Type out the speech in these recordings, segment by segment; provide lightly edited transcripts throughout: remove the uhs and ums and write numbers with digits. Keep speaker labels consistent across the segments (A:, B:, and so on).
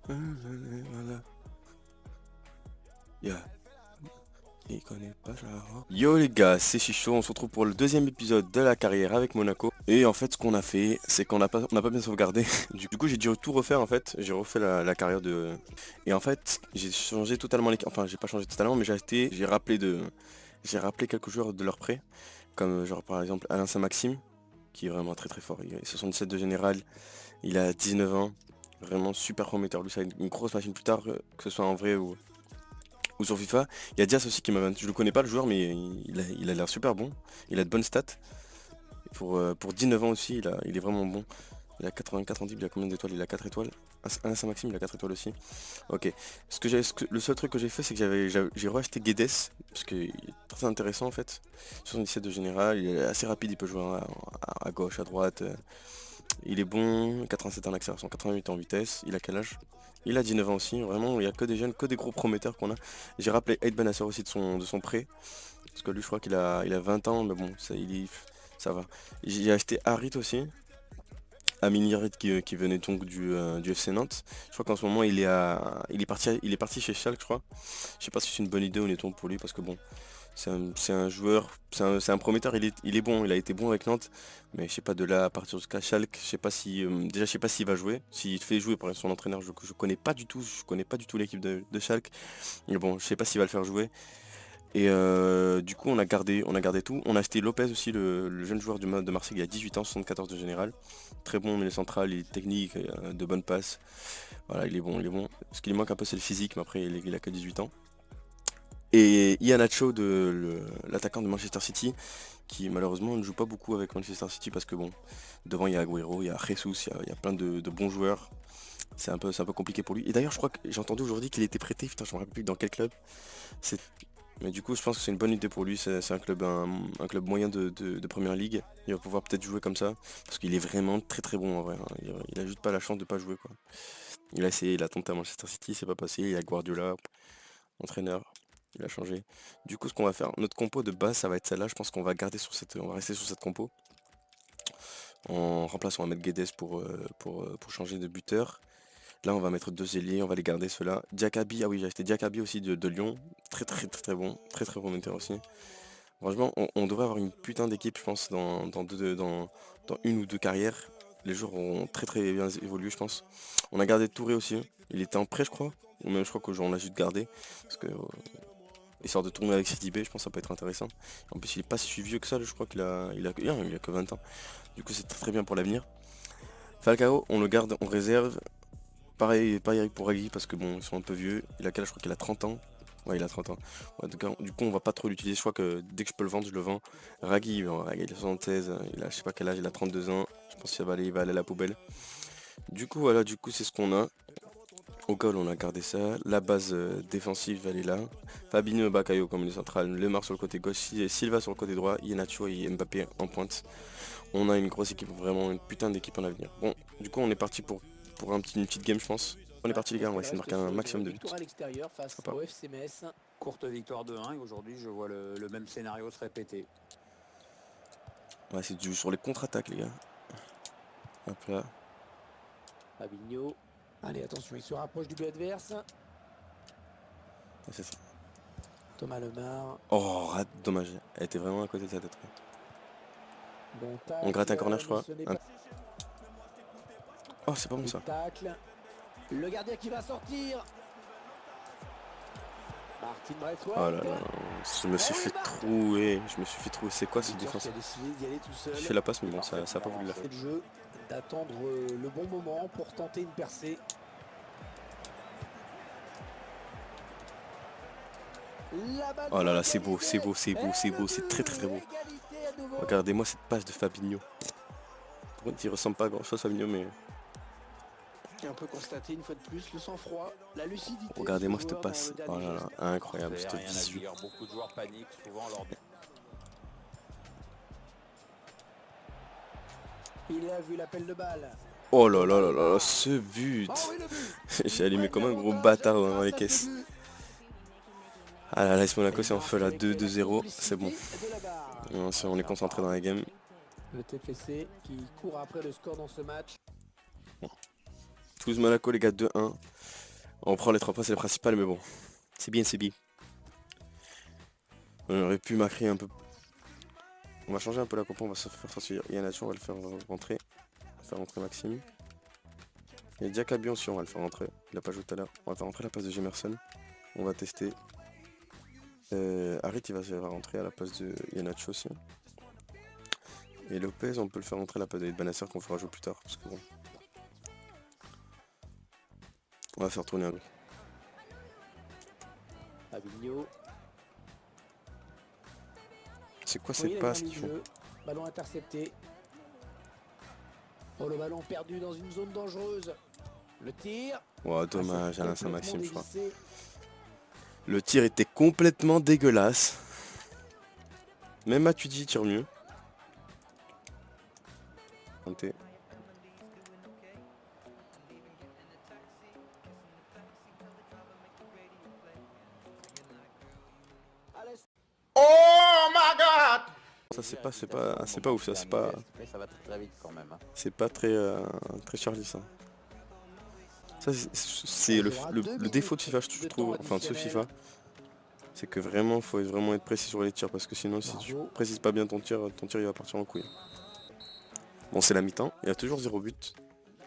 A: Voilà. Yeah. Il connaît pas ça. Yo les gars, c'est Chicho, on se retrouve pour le deuxième épisode de la carrière avec Monaco. Et en fait ce qu'on a fait, c'est qu'on n'a pas bien sauvegardé. Du coup j'ai dû tout refaire en fait. J'ai refait la carrière de. Et en fait, j'ai changé totalement les. Enfin j'ai pas changé totalement, mais j'ai rappelé de. J'ai rappelé quelques joueurs de leur prêt. Comme genre par exemple Alain Saint-Maxime, qui est vraiment très très fort. Il est 77 de général, il a 19 ans. Vraiment super prometteur. Lui ça va être une grosse machine plus tard, que ce soit en vrai ou sur FIFA. Il y a Diaz aussi qui m'a. Je le connais pas le joueur, mais il a l'air super bon. Il a de bonnes stats. Pour 19 ans aussi, il est vraiment bon. Il a 84 en type, il a combien d'étoiles? Il a 4 étoiles. Alain Saint-Maxime, il a 4 étoiles aussi. Ok. Le seul truc que j'ai fait, c'est que j'ai racheté Guedes. Parce qu'il est très intéressant en fait. 77 de général, il est assez rapide, il peut jouer à gauche, à droite. Il est bon, 87 en accélération, 88 en vitesse. Il a quel âge? Il a 19 ans aussi. Vraiment, il n'y a que des jeunes, que des gros prometteurs qu'on a. J'ai rappelé Aid Benasser aussi de son prêt. Parce que lui, je crois qu'il a 20 ans, mais bon, ça va. J'ai acheté Harit aussi. Amine Harit qui venait donc du FC Nantes. Je crois qu'en ce moment, il est parti chez Schalke, je crois. Je sais pas si c'est une bonne idée honnêtement pour lui, parce que bon, c'est un joueur, c'est un prometteur, il est bon, il a été bon avec Nantes, mais je sais pas de là à partir jusqu'à Schalke, je sais pas si déjà je sais pas s'il va jouer, s'il fait jouer par son entraîneur, je connais pas du tout l'équipe de Schalke, mais bon, je sais pas s'il va le faire jouer. Et du coup on a gardé tout. On a acheté Lopez aussi, le jeune joueur de Marseille, il a 18 ans, 74 de général. Très bon milieu central, il est technique, de bonnes passes. Voilà, il est bon, il est bon. Ce qui lui manque un peu c'est le physique, mais après il a que 18 ans. Et Iheanacho, l'attaquant de Manchester City, qui malheureusement ne joue pas beaucoup avec Manchester City parce que bon, devant il y a Agüero, il y a Jesus, il y a plein de bons joueurs. C'est un peu compliqué pour lui. Et d'ailleurs je crois que j'ai entendu aujourd'hui qu'il était prêté, putain je me rappelle plus dans quel club. C'est- Mais du coup je pense que c'est une bonne idée pour lui, c'est un club moyen de première ligue. Il va pouvoir peut-être jouer comme ça, parce qu'il est vraiment très très bon en vrai, hein. Il a juste pas la chance de pas jouer quoi. Il a essayé, il a tenté à Manchester City, c'est pas passé, il y a Guardiola, entraîneur, il a changé. Du coup, ce qu'on va faire, notre compo de base, ça va être celle-là. Je pense on va rester sur cette compo. En remplaçant, on va mettre Guedes pour changer de buteur. Là, on va mettre deux ailiers, on va les garder ceux-là. Diakabi, ah oui, j'ai acheté Diakabi aussi de Lyon. Très très très très bon, très très bon buteur aussi. Franchement, on devrait avoir une putain d'équipe, je pense, dans une ou deux carrières. Les joueurs ont très très bien évolué, je pense. On a gardé Touré aussi. Il était en prêt, je crois. Ou même, je crois qu'on l'a juste gardé. Parce que histoire de tourner avec CDB, je pense que ça peut être intéressant. En plus, il est pas si vieux que ça, je crois qu'il a que 20 ans. Du coup, c'est très très bien pour l'avenir. Falcao, on le garde, on réserve. Pareil pour Agui, parce que bon, ils sont un peu vieux. Il a quel âge? Je crois qu'il a 30 ans. Ouais, il a 30 ans. Ouais, du coup, on va pas trop l'utiliser. Je crois que dès que je peux le vendre, je le vends. Ragui, il a 76, il a je sais pas quel âge, il a 32 ans. Je pense qu'il va aller à la poubelle. Du coup, voilà, c'est ce qu'on a. Au goal, on a gardé ça. La base défensive, elle est là. Fabinho et Bakayo comme les centrales. Lemar sur le côté gauche. Silva sur le côté droit. Iheanacho et Mbappé en pointe. On a une grosse équipe, vraiment une putain d'équipe en avenir. Bon, du coup, on est parti pour une petite game, je pense. On est parti, les gars. On va essayer de marquer un maximum de buts.
B: Victoire à l'extérieur face
A: Sympa.
B: au FC Metz.
C: Courte victoire de 1 et aujourd'hui je vois le même scénario se répéter.
A: On va essayer de jouer sur les contre-attaques, les gars. Hop là.
B: Fabinho. Allez, attention, il se rapproche du but adverse.
A: Ah, c'est ça.
B: Thomas Lemar.
A: Oh, dommage. Elle était vraiment à côté de sa tête.
B: Bon
A: On gratte un
B: tacle,
A: corner, je
B: mais
A: crois.
B: ce n'est pas
A: Oh, c'est pas bon
B: le
A: ça.
B: tacle. Le gardien qui va sortir. Martin
A: Oh
B: Braithwaite.
A: là là. Je me suis fait trouer. C'est quoi cette
B: Victor
A: défense?
B: qui a décidé d'y aller tout seul.
A: J'ai fait la passe, mais bon, ça a pas voulu la faire.
B: C'est le jeu d'attendre le bon moment pour tenter une percée.
A: Oh là là, c'est beau, c'est beau, c'est beau, c'est beau, c'est très très très beau. Regardez-moi cette passe de Fabinho. Par contre, il ressemble pas à grand chose, Fabinho, mais
B: On peut constater une fois de plus le sang-froid, la lucidité.
A: regardez-moi cette passe. Oh là là, incroyable,
C: C'est
A: cette
C: rien à
A: visu.
C: dire, beaucoup de joueurs paniquent souvent lors des...
B: Il a vu l'appel de balle.
A: Oh là là là là, ce but.
B: Oh oui, le but.
A: J'ai allumé comme un gros bâtard dans les caisses. Ah là là, l'AS Monaco, c'est en feu là, 2-2-0, c'est bon. On est concentré dans la game.
B: Le TFC qui court après le score dans ce match.
A: Toulouse Monaco les gars 2-1. On prend les 3 points, c'est le principal, mais bon. C'est bien, c'est bien. On aurait pu m'acrier un peu. On va changer un peu la compo, on va se faire sortir Yanacho, on va le faire rentrer. On va faire rentrer Maxime. Il y a Diakabi aussi, on va le faire rentrer. Il a pas joué tout à l'heure. On va faire rentrer la place de Jemerson. On va tester. Harit il va se faire rentrer à la place de Yanacho aussi. Et Lopez on peut le faire rentrer à la place de Benasser qu'on fera jouer plus tard. Parce que bon. On va faire tourner un peu.
B: Fabinho.
A: C'est quoi
B: Oui,
A: ces
B: il a
A: passes
B: bien
A: qu'ils
B: mis le
A: font?
B: jeu. Ballon intercepté. Oh, le ballon perdu dans une zone dangereuse. Le tir.
A: Oh, dommage, Alain
B: Complètement
A: Saint-Maxime je crois.
B: dévissé.
A: Le tir était complètement dégueulasse. Même Matuidi tire mieux. Santé. Ça c'est pas ouf ça, c'est pas
C: Mais ça va très vite quand même. Hein.
A: c'est pas très très Charlie ça. Ça c'est le défaut de FIFA je trouve, enfin de ce FIFA. C'est que vraiment faut vraiment être précis sur les tirs parce que sinon si tu précises pas bien ton tir il va partir en couille. Bon c'est la mi-temps, il y a toujours 0 but.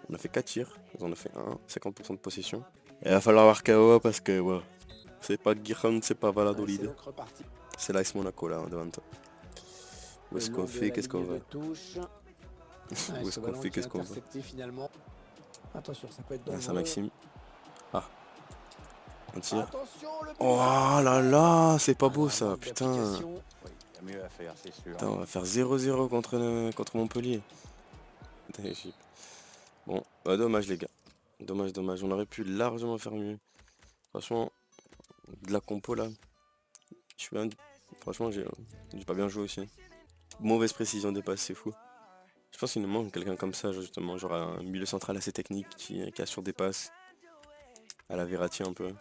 A: On a fait 4 tirs, on en a fait 1, 50% de possession. Et il va falloir avoir KO parce que ouais, c'est pas Giron, c'est pas Valladolid. C'est l'Ice Monaco là devant toi. Où est-ce qu'on fait, qu'est-ce qu'on veut? Où est-ce qu'on fait, qu'est-ce qu'on veut?
B: Attention, ça peut être
A: Ah,
B: dangereux.
A: c'est Maxime. Ah. Un tir.
B: Attention, le
A: Oh là là, c'est pas beau ça,
B: manque
A: putain.
B: d'application.
C: Oui, il y a mieux à faire, c'est sûr.
A: Putain, on va faire 0-0 contre Montpellier. Bon, bah dommage les gars. Dommage, dommage. On aurait pu largement faire mieux. Franchement, de la compo là. Je suis franchement, j'ai pas bien joué aussi. Mauvaise précision des passes, c'est fou. Je pense qu'il nous manque quelqu'un comme ça, justement, genre un milieu central assez technique qui assure des passes. À la Verratti un peu.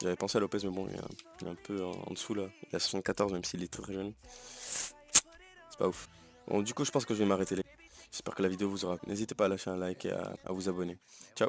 A: J'avais pensé à Lopez, mais bon, il est un peu en dessous là. Il a 74, même s'il est très jeune. C'est pas ouf. Bon, du coup, je pense que je vais m'arrêter là. J'espère que la vidéo vous aura plu. N'hésitez pas à lâcher un like et à vous abonner. Ciao.